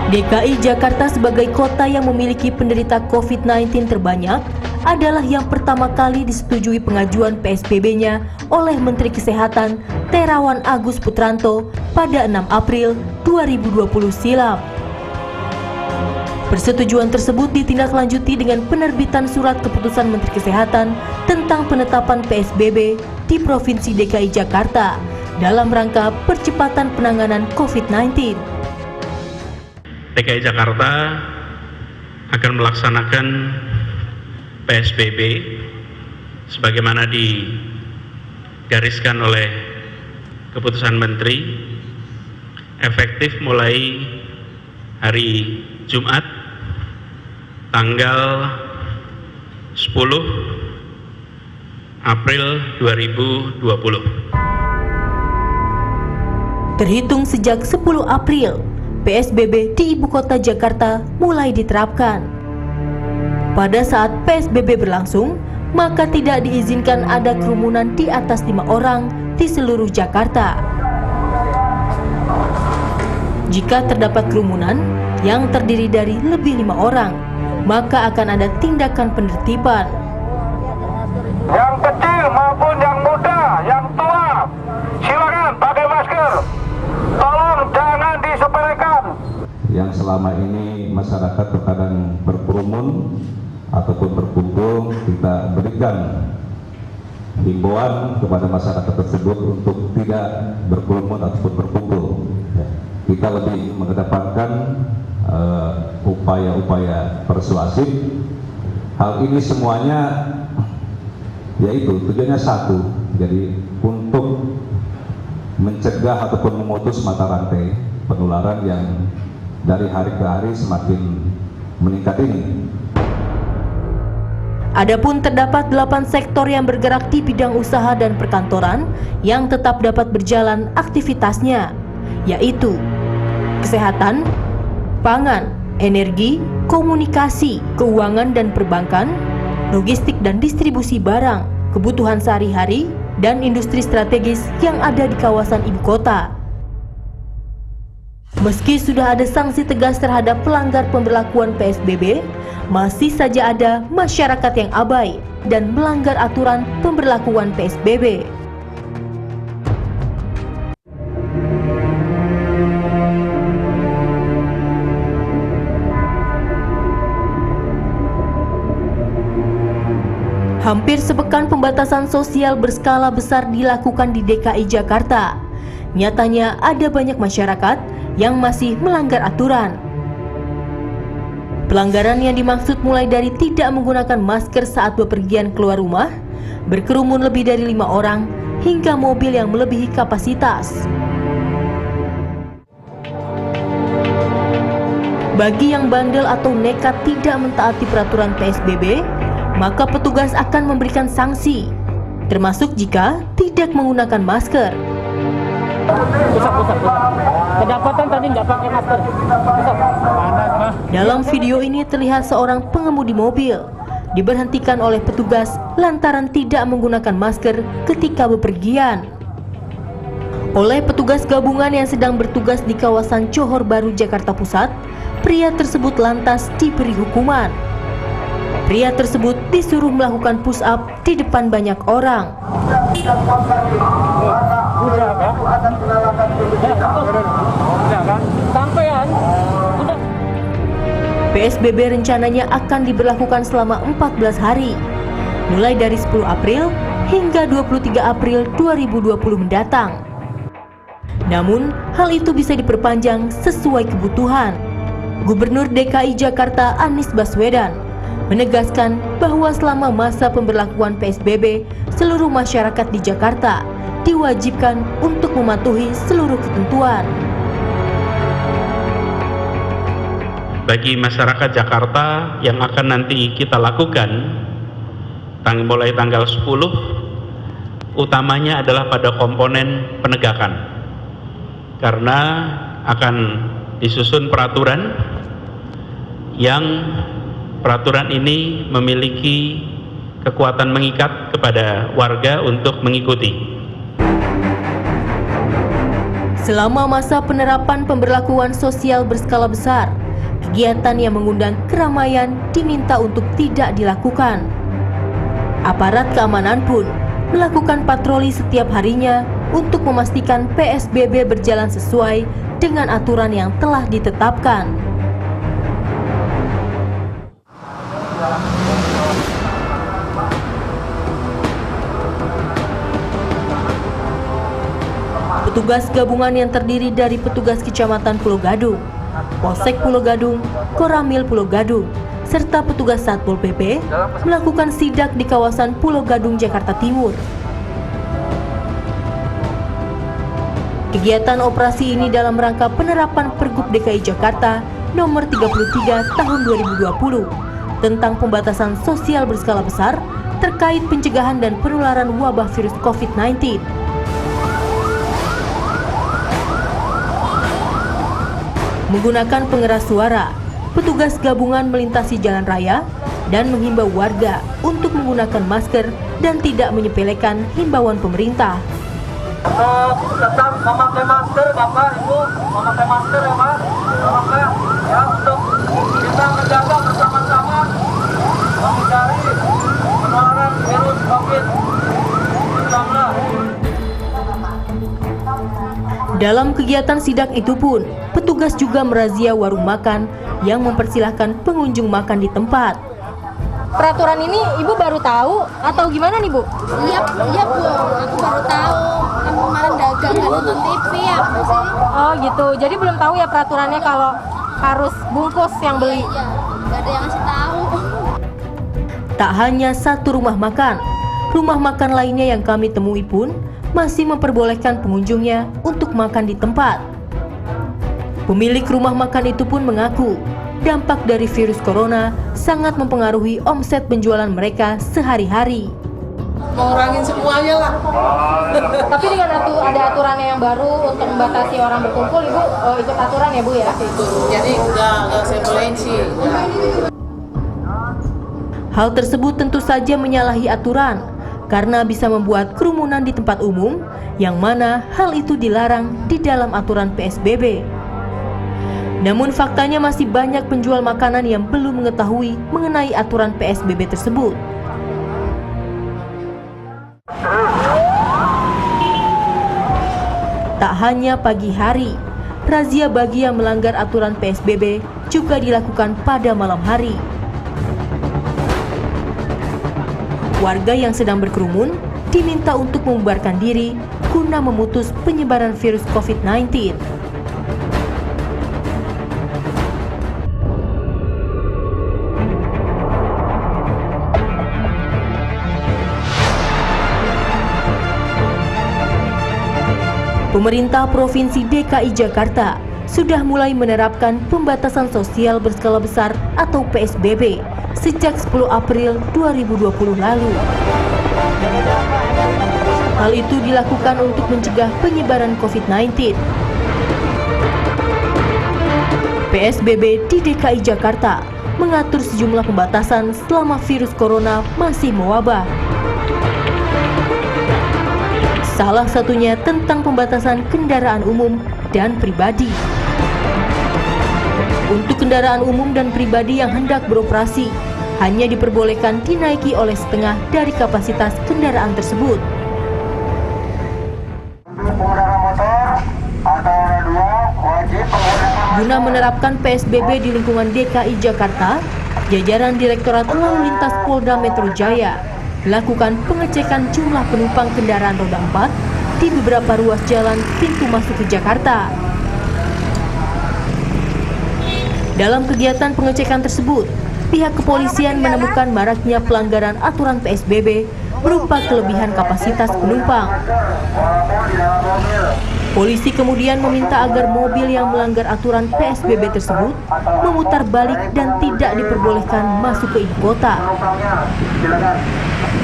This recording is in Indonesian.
DKI Jakarta sebagai kota yang memiliki penderita COVID-19 terbanyak adalah yang pertama kali disetujui pengajuan PSBB-nya oleh Menteri Kesehatan Terawan Agus Putranto pada 6 April 2020 silam. Persetujuan tersebut ditindaklanjuti dengan penerbitan surat keputusan Menteri Kesehatan tentang penetapan PSBB di Provinsi DKI Jakarta dalam rangka percepatan penanganan COVID-19. DKI Jakarta akan melaksanakan PSBB sebagaimana digariskan oleh keputusan Menteri, efektif mulai hari Jumat tanggal 10 April 2020. Terhitung sejak 10 April, PSBB di Ibu Kota Jakarta mulai diterapkan. Pada saat PSBB berlangsung, maka tidak diizinkan ada kerumunan di atas 5 orang di seluruh Jakarta. Jika terdapat kerumunan yang terdiri dari lebih 5 orang, maka akan ada tindakan penertiban. Yang kecil maupun yang muda, yang tua, silakan pakai masker. Tolong jangan disepelekan. Yang selama ini masyarakat terkadang berkerumun ataupun berkumpul, kita berikan himbauan kepada masyarakat tersebut untuk tidak berkerumun ataupun berkumpul. Kita lebih mengedepankan upaya-upaya persuasif. Hal ini semuanya yaitu tujuannya satu, jadi untuk mencegah ataupun memutus mata rantai penularan yang dari hari ke hari semakin meningkat ini. Adapun terdapat 8 sektor yang bergerak di bidang usaha dan perkantoran yang tetap dapat berjalan aktivitasnya, yaitu kesehatan, pangan, energi, komunikasi, keuangan dan perbankan, logistik dan distribusi barang, kebutuhan sehari-hari, dan industri strategis yang ada di kawasan ibu kota. Meski sudah ada sanksi tegas terhadap pelanggar pemberlakuan PSBB, masih saja ada masyarakat yang abai dan melanggar aturan pemberlakuan PSBB. Hampir sepekan pembatasan sosial berskala besar dilakukan di DKI Jakarta. Nyatanya ada banyak masyarakat yang masih melanggar aturan. Pelanggaran yang dimaksud mulai dari tidak menggunakan masker saat bepergian keluar rumah, berkerumun lebih dari 5 orang, hingga mobil yang melebihi kapasitas. Bagi yang bandel atau nekat tidak mentaati peraturan PSBB, maka petugas akan memberikan sanksi, termasuk jika tidak menggunakan masker. Kedapatan tadi nggak pakai masker. Dalam video ini terlihat seorang pengemudi mobil diberhentikan oleh petugas lantaran tidak menggunakan masker ketika bepergian. Oleh petugas gabungan yang sedang bertugas di kawasan Johor Baru, Jakarta Pusat, pria tersebut lantas diberi hukuman. Pria tersebut disuruh melakukan push up di depan banyak orang. PSBB rencananya akan diberlakukan selama 14 hari, mulai dari 10 April hingga 23 April 2020 mendatang. Namun, hal itu bisa diperpanjang sesuai kebutuhan. Gubernur DKI Jakarta Anies Baswedan menegaskan bahwa selama masa pemberlakuan PSBB, seluruh masyarakat di Jakarta diwajibkan untuk mematuhi seluruh ketentuan. Bagi masyarakat Jakarta yang akan nanti kita lakukan mulai tanggal 10, utamanya adalah pada komponen penegakan, karena akan disusun peraturan yang peraturan ini memiliki kekuatan mengikat kepada warga untuk mengikuti. Selama masa penerapan pemberlakuan sosial berskala besar, kegiatan yang mengundang keramaian diminta untuk tidak dilakukan. Aparat keamanan pun melakukan patroli setiap harinya untuk memastikan PSBB berjalan sesuai dengan aturan yang telah ditetapkan. Petugas gabungan yang terdiri dari petugas Kecamatan Pulau Gadung, Polsek Pulau Gadung, Koramil Pulau Gadung, serta petugas Satpol PP melakukan sidak di kawasan Pulau Gadung, Jakarta Timur. Kegiatan operasi ini dalam rangka penerapan Pergub DKI Jakarta nomor 33 tahun 2020 tentang pembatasan sosial berskala besar terkait pencegahan dan penularan wabah virus COVID-19. Menggunakan pengeras suara, petugas gabungan melintasi jalan raya dan menghimbau warga untuk menggunakan masker dan tidak menyepelekan himbauan pemerintah. Untuk tetap memakai masker, Bapak, Ibu, memakai masker ya Pak, memakai ya untuk kita menjaga bersama-sama menghindari penularan virus COVID-19. Dalam kegiatan sidak itu pun, petugas juga merazia warung makan yang mempersilahkan pengunjung makan di tempat. Peraturan ini Ibu baru tahu atau gimana nih Bu? Iya Bu, aku baru tahu. Kan kemarin dagang nggak nonton TV ya Bu sih. Oh gitu, jadi belum tahu ya peraturannya kalau harus bungkus yang beli. Iya, nggak ada yang ngasih tahu. Tak hanya satu rumah makan lainnya yang kami temui pun masih memperbolehkan pengunjungnya untuk makan di tempat. Pemilik rumah makan itu pun mengaku dampak dari virus corona sangat mempengaruhi omset penjualan mereka sehari-hari. Mengurangin semuanya lah. Tapi dengan ada aturannya yang baru untuk membatasi orang berkumpul, Ibu ikut aturan ya Bu ya? Jadi nggak saya bolehin sih. Hal tersebut tentu saja menyalahi aturan karena bisa membuat kerumunan di tempat umum, yang mana hal itu dilarang di dalam aturan PSBB. Namun faktanya masih banyak penjual makanan yang belum mengetahui mengenai aturan PSBB tersebut. Tak hanya pagi hari, razia bagi yang melanggar aturan PSBB juga dilakukan pada malam hari. Warga yang sedang berkerumun diminta untuk membubarkan diri guna memutus penyebaran virus COVID-19. Pemerintah Provinsi DKI Jakarta sudah mulai menerapkan pembatasan sosial berskala besar atau PSBB sejak 10 April 2020 lalu. Hal itu dilakukan untuk mencegah penyebaran COVID-19. PSBB di DKI Jakarta mengatur sejumlah pembatasan selama virus corona masih mewabah. Salah satunya tentang pembatasan kendaraan umum dan pribadi. Untuk kendaraan umum dan pribadi yang hendak beroperasi, hanya diperbolehkan dinaiki oleh setengah dari kapasitas kendaraan tersebut. Guna menerapkan PSBB di lingkungan DKI Jakarta, jajaran Direktorat Lalu Lintas Polda Metro Jaya melakukan pengecekan jumlah penumpang kendaraan roda 4 di beberapa ruas jalan pintu masuk ke Jakarta. Dalam kegiatan pengecekan tersebut, pihak kepolisian menemukan maraknya pelanggaran aturan PSBB berupa kelebihan kapasitas penumpang. Polisi kemudian meminta agar mobil yang melanggar aturan PSBB tersebut memutar balik dan tidak diperbolehkan masuk ke ibu kota.